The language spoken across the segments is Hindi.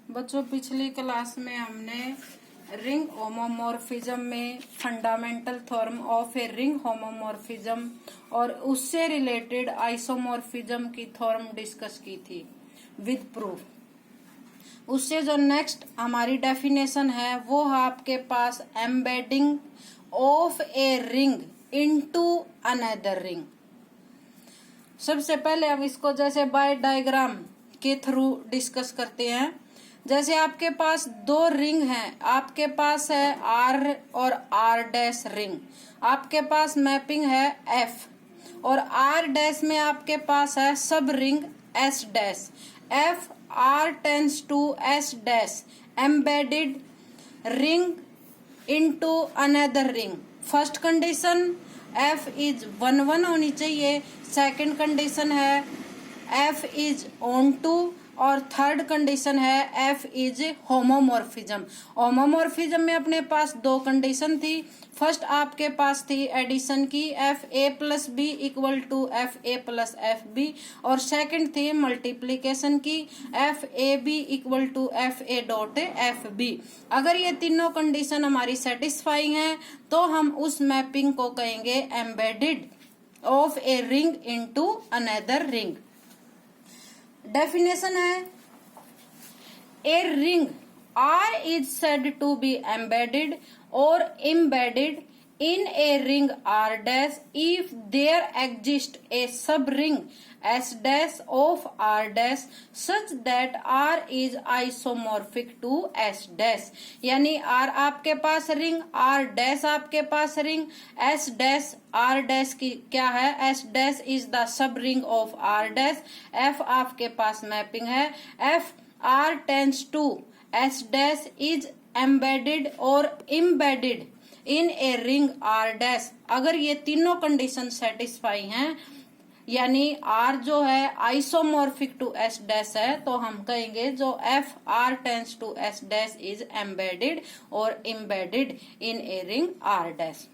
बच्चों, पिछली क्लास में हमने रिंग होमोमॉर्फिज्म में fundamental theorem of a ring homomorphism और उससे रिलेटेड आइसोमॉर्फिज्म की थ्योरम डिस्कस की थी विद प्रूफ। उससे जो नेक्स्ट हमारी डेफिनेशन है वो है आपके पास embedding of a ring into another ring. सबसे पहले हम इसको जैसे बाय डायग्राम के थ्रू डिस्कस करते हैं। जैसे आपके पास दो रिंग हैं, आपके पास है आर और आर डैश रिंग, आपके पास मैपिंग है एफ और आर डैश में आपके पास है subring S dash. F R tends to S dash embedded ring into another ring. First condition F is 1 1 होनी चाहिए, सेकंड कंडीशन है एफ इज ऑन टू और थर्ड कंडीशन है एफ इज होमोमॉर्फिज्म। होमोमॉर्फिज्म में अपने पास दो कंडीशन थी। फर्स्ट आपके पास थी एडिशन की F A plus B equal to F A plus F B और सेकंड थी मल्टीप्लीकेशन की F A B equal to F A dot F B. अगर ये तीनों कंडीशन हमारी सेटिस्फाई हैं तो हम उस मैपिंग को कहेंगे embedded of a ring into another ring. Definition है a ring R is said to be embedded और embedded in a ring R dash if there exists a sub ring S dash of R dash such that R is isomorphic to S dash। यानी R आपके पास रिंग, R dash आपके पास ring, S dash R dash की क्या है, S dash is the sub ring of R dash, F आपके पास मैपिंग है, F R tends to S dash is embedded और embedded in a ring R dash. अगर ये तीनों कंडीशन सेटिस्फाई हैं यानी आर जो है आइसोमॉर्फिक टू एस डैश है तो हम कहेंगे जो F R tends to S dash is embedded और embedded in a ring R dash.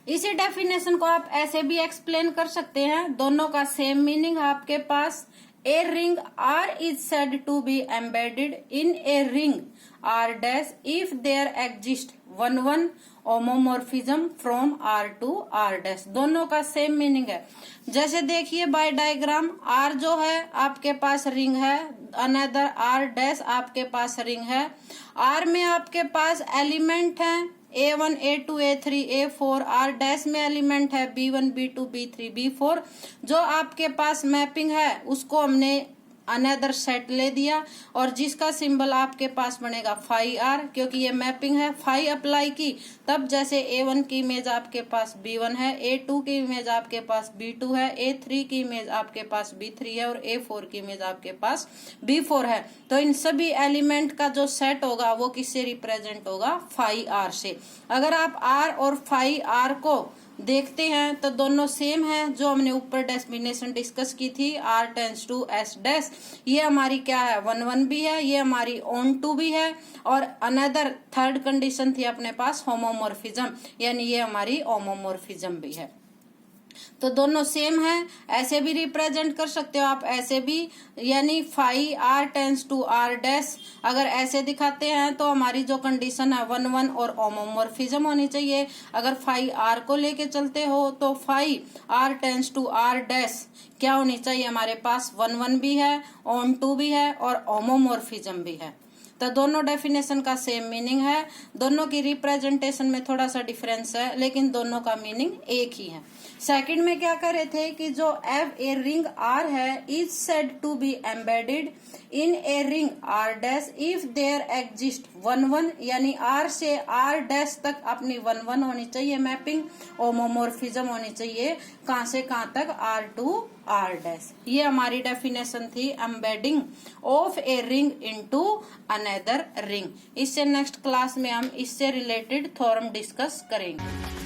इसी डेफिनेशन को आप ऐसे भी एक्सप्लेन कर सकते हैं, दोनों का सेम मीनिंग है आपके पास। A ring R is said to be embedded in a ring R dash if there exists 1 1 homomorphism from R to R dash। दोनों का सेम मीनिंग है। जैसे देखिए बाय डायग्राम R जो है आपके पास रिंग है, अनदर R डैश आपके पास रिंग है। R में आपके पास एलिमेंट है A1 A2 A3 A4, R dash में एलिमेंट है B1 B2 B3 B4। जो आपके पास मैपिंग है उसको हमने अनदर सेट ले दिया और जिसका सिंबल आपके पास बनेगा फाई आर, क्योंकि ये मैपिंग है। फाई अप्लाई की तब जैसे A1 की इमेज आपके पास B1 है, A2 की इमेज आपके पास B2 है, A3 की इमेज आपके पास B3 है और A4 की इमेज आपके पास B4 है। तो इन सभी एलिमेंट का जो सेट होगा वो किससे रिप्रेजेंट होगा, फाई आर से। अगर आप आर और फाई आर को देखते हैं तो दोनों सेम है जो हमने ऊपर डेफिनेशन डिस्कस की थी, R tends to S dash. ये हमारी क्या है 1 1 भी है, ये हमारी ऑन टू भी है और अनदर थर्ड कंडीशन थी अपने पास होमोमॉर्फिज्म, यानी ये हमारी होमोमॉर्फिज्म भी है। तो दोनों सेम है, ऐसे भी रिप्रेजेंट कर सकते हो आप, ऐसे भी, यानी phi R tends to R dash. अगर ऐसे दिखाते हैं तो हमारी जो कंडीशन है 1 1 और होमोमॉर्फिज्म होनी चाहिए। अगर फाई आर को लेके चलते हो तो phi R tends to R dash क्या होनी चाहिए, हमारे पास 1 1 भी है, ऑन टू भी है और होमोमॉर्फिज्म भी है। तो दोनों डेफिनेशन का सेम मीनिंग है, दोनों की रिप्रेजेंटेशन में थोड़ा सा डिफरेंस है लेकिन दोनों का मीनिंग एक ही है। सेकंड में क्या कर रहे थे कि जो एफ ए रिंग आर है is said to be embedded in a ring R dash if there exist 1 1, यानी आर से आर डैश तक अपनी 1 1 होनी चाहिए मैपिंग, होमोमॉर्फिज्म होनी चाहिए कहां से कहां तक, आर टू आर डैश। ये हमारी डेफिनेशन थी embedding of a ring into another ring. इससे नेक्स्ट क्लास में हम इससे रिलेटेड थ्योरम डिस्कस करेंगे।